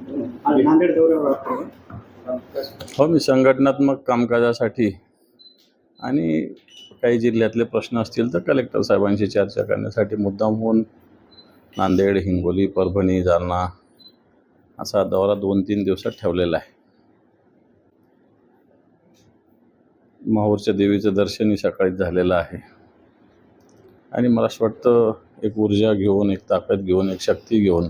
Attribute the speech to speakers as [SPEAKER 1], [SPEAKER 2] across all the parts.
[SPEAKER 1] नांदेड दौऱ्यावर.
[SPEAKER 2] हो, मी संघटनात्मक कामकाजासाठी आणि काही जिल्ह्यातले प्रश्न असतील तर कलेक्टर साहेबांशी चर्चा करण्यासाठी मुद्दाम होऊन नांदेड, हिंगोली, परभणी, जालना असा दौरा 2-3 दिवसात ठेवलेला आहे. माहूरच्या देवीचं दर्शनही सकाळीच झालेलं आहे आणि मला असं वाटतं एक ऊर्जा घेऊन, एक ताकद घेऊन, एक शक्ती घेऊन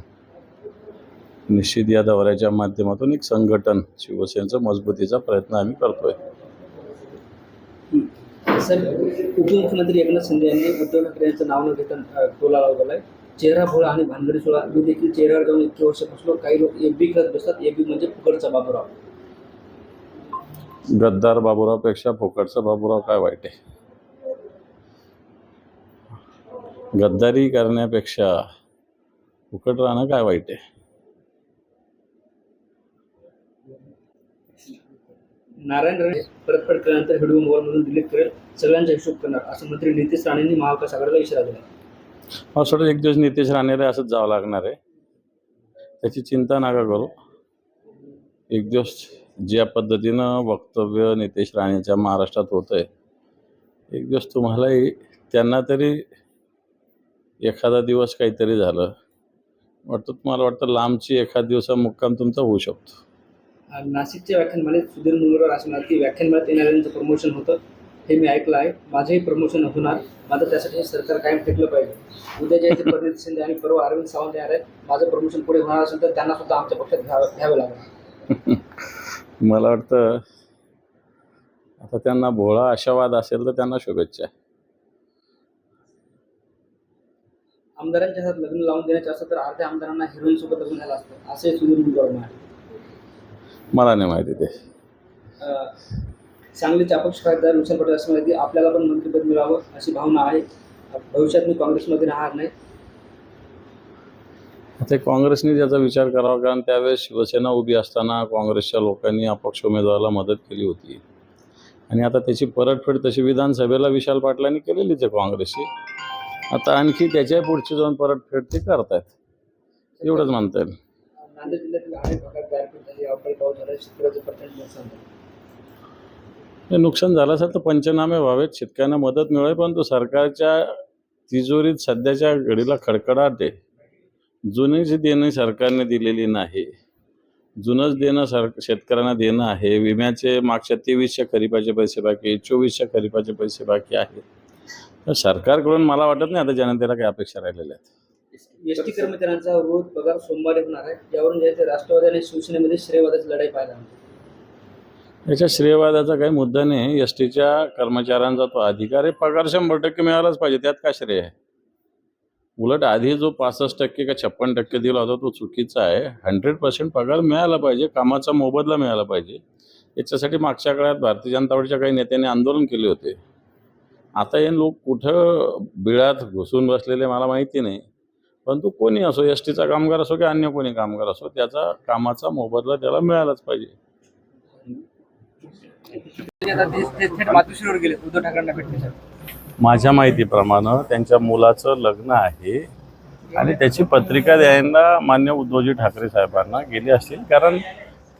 [SPEAKER 2] निश्चित या दौऱ्याच्या माध्यमातून एक संघटन शिवसेनेचं मजबूतीचा प्रयत्न आम्ही करतोय.
[SPEAKER 1] सर, उपमुख्यमंत्री एकनाथ शिंदे यांनी उद्धव ठाकरे यांचं नाव न घेता टोला लावलेला आहे. चेहरा भोळा आणि भानगडी सोळा. मी देखील चेहऱ्यावर जाऊन 21 वर्ष बसलो. काही लोक एफबी करत बसतात. एफबी म्हणजे फुकटचा बाबूराव.
[SPEAKER 2] गद्दार बाबूरावपेक्षा फुकटचा बाबूराव काय वाईट आहे? गद्दारी करण्यापेक्षा फुकट राहणं काय वाईट आहे?
[SPEAKER 1] नारायण राणे परतफेड केल्यानंतर व्हिडिओ मोबाईलमधून डिलीट करेल, सगळ्यांचा हिशोब करणार, असं मंत्री नितेश राणेंनी महाविकास आघाडीला इशारा दिला.
[SPEAKER 2] असं एक दिवस नितेश राणेला असंच जावं लागणार आहे. त्याची चिंता नका करू. एक दिवस ज्या पद्धतीनं वक्तव्य नितेश राणेच्या महाराष्ट्रात होतं आहे, एक दिवस तुम्हालाही त्यांना तरी एखादा दिवस काहीतरी झालं वाटतं, तुम्हाला वाटतं लांबची एखाद दिवसा मुक्काम तुमचा होऊ शकतो.
[SPEAKER 1] नाशिकच्या व्याख्यानमालेत सुधीर मुनगंटीवार असं म्हणाले की व्याख्यानमालेत येणाऱ्यांचं प्रमोशन होतं, हे मी ऐकलं आहे. माझंही प्रमोशन होणार, मात्र त्यासाठी हे सरकार कायम टिकलं पाहिजे. उद्या जे ते परिणित शिंदे आणि परवा अरविंद सावंत येणार आहेत. माझं प्रमोशन पुढे होणार असेल तर त्यांना सुद्धा आमच्या पक्षात घ्यावं लागणार.
[SPEAKER 2] मला वाटतं आता त्यांना भोळा आशावाद असेल तर त्यांना शुभेच्छा.
[SPEAKER 1] आमदारांच्या हातात लग्न लावून देण्याचं असतं तर अर्ध्या आमदारांना हिरोईन सोबत लग्न झालं असतं, असे सुधीर मुनगंटीवार म्हणाले.
[SPEAKER 2] मला नाही माहिती ते.
[SPEAKER 1] सांगलीचे अपक्ष खासदार विशाल पाटील असं म्हणाले की आपल्याला पण मंत्रिपद मिळावं अशी भावना आहे. भविष्यात मी काँग्रेसमध्ये राहणार नाही.
[SPEAKER 2] ते काँग्रेसने त्याचा विचार करावा, कारण त्यावेळेस शिवसेना उभी असताना काँग्रेसच्या लोकांनी अपक्ष उमेदवाराला मदत केली होती आणि आता त्याची परतफेड तशी विधानसभेला विशाल पाटलांनी केलेलीच आहे काँग्रेसची. आता आणखी त्याच्या पुढची जाऊन परतफेड ते करतायत, एवढंच म्हणता येईल.
[SPEAKER 1] नांदेड जिल्ह्यातील अनेक भागात गारपीट झाली, अवकाळी पाऊस झाला, शेतकऱ्याचं प्रचंड नुकसान झालं.
[SPEAKER 2] हे नुकसान झालं असेल तर पंचनामे व्हावेत, शेतकऱ्यांना मदत मिळेल, परंतु सरकारच्या तिजोरीत सध्याच्या घडीला खडखडाट आहे. जुनीच देणं सरकारने दिलेली नाही. जुनंच देणं शेतकऱ्यांना देणं आहे. विम्याचे मागच्या 23च्या खरीपाचे पैसे बाकी, 24च्या खरीपाचे पैसे बाकी आहेत. तर सरकारकडून मला वाटत नाही आता जनतेला काही अपेक्षा राहिलेल्या आहेत.
[SPEAKER 1] एसटी कर्मचाऱ्यांचा रोज पगार सोमवारी होणार आहे. यावरून जे ते राष्ट्रवादी आणि शिवसेनेमध्ये श्रेयवादाची लढाई पाहायला मिळते.
[SPEAKER 2] याच्या श्रेयवादाचा काही मुद्दा नाही. एस टीच्या कर्मचाऱ्यांचा तो अधिकार आहे. पगार 100% मिळालाच पाहिजे, त्यात काय श्रेय आहे? उलट आधी जो 65% का 56% दिला होता तो चुकीचा आहे. 100% पगार मिळाला पाहिजे, कामाचा मोबदला मिळाला पाहिजे. याच्यासाठी मागच्या काळात भारतीय जनता पार्टीच्या काही नेत्यांनी आंदोलन केले होते. आता हे लोक कुठं बिळात घुसून बसलेले मला माहिती नाही, परंतु कोणी असो, एस टीचा कामगार असो की अन्य कोणी कामगार असो, त्याचा कामाचा मोबदला त्याला मिळालाच पाहिजे.
[SPEAKER 1] थेट मातोश्रीवर गेले उद्धव ठाकरेंना भेटण्यासाठी.
[SPEAKER 2] माझ्या माहितीप्रमाणे त्यांच्या मुलाचं लग्न आहे आणि त्याची पत्रिका द्यायला मान्य उद्धवजी ठाकरे साहेबांना गेले असतील, कारण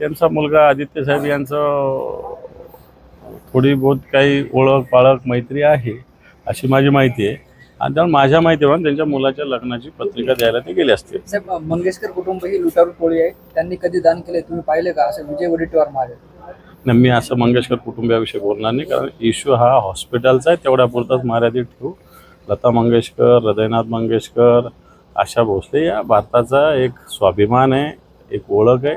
[SPEAKER 2] त्यांचा मुलगा आदित्य साहेब यांचं थोडी बहुत काही ओळख पाळख मैत्री आहे अशी माझी माहिती आहे. आणि त्यामुळे माझ्या माहितीप्रमाणे त्यांच्या मुलाच्या लग्नाची पत्रिका द्यायला ते गेले असतील.
[SPEAKER 1] साहेब, मंगेशकर कुटुंब ही लुटारू टोळी आहे, त्यांनी कधी दान केले तुम्ही पाहिले का, असं विजय वडेट्टीवार म्हणाले.
[SPEAKER 2] नाही, मी असं मंगेशकर कुटुंबियाविषयी बोलणार नाही, कारण इश्यू हा हॉस्पिटलचा आहे, तेवढ्या पुरताच मर्यादित ठेवू. लता मंगेशकर, हृदयनाथ मंगेशकर, आशा भोसले या भारताचा एक स्वाभिमान आहे, एक ओळख आहे,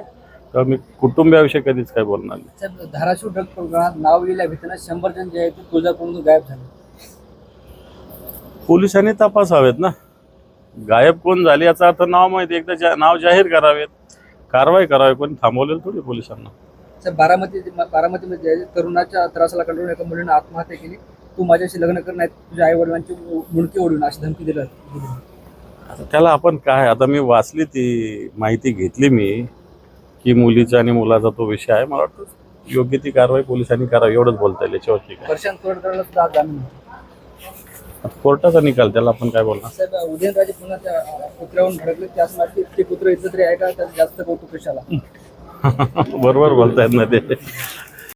[SPEAKER 2] तर मी कुटुंबियाविषयी कधीच काही बोलणार नाही.
[SPEAKER 1] साहेब, धाराशिव ड्रग प्रकरणात नाव लिहिल्या भीतीनं 100 जण जे आहेत ते तुळजापूरमधून गायब झाले.
[SPEAKER 2] पोलिसांनी तपासावेत ना, गायब कोण झाले याचा अर्थ नाव माहिती, एकदा नाव जाहीर करावेत, कारवाई करावी, पण थांबवलेलं थोडी पोलिसांना.
[SPEAKER 1] साहेब, बारामतीमध्ये तरुणाच्या त्रासाला कंटाळून एका मुलीनं आत्महत्या केली. तू माझ्याशी लग्न कर, नाही तुझ्या आई वडिलांची मुंडकी ओढून, अशी धमकी दिली.
[SPEAKER 2] आता त्याला आपण काय, आता मी वाचली ती माहिती घेतली मी की मुलीचा आणि मुलाचा तो विषय आहे. मला वाटतं योग्य ती कारवाई पोलिसांनी करावी, एवढंच बोलता येईल याच्यावरती काय.
[SPEAKER 1] प्रशांत तोडकरला सुद्धा आज जामीन.
[SPEAKER 2] कोर्टाचा निकाल त्याला आपण काय बोलणार.
[SPEAKER 1] साहेब उदयनराजे पुन्हा त्या कुत्र्यावरून भडकले त्याच मागे ते कुत्र इथं तरी आहे का त्यात जास्त कौतुक कशाला.
[SPEAKER 2] बरोबर बोलतायत ना ते.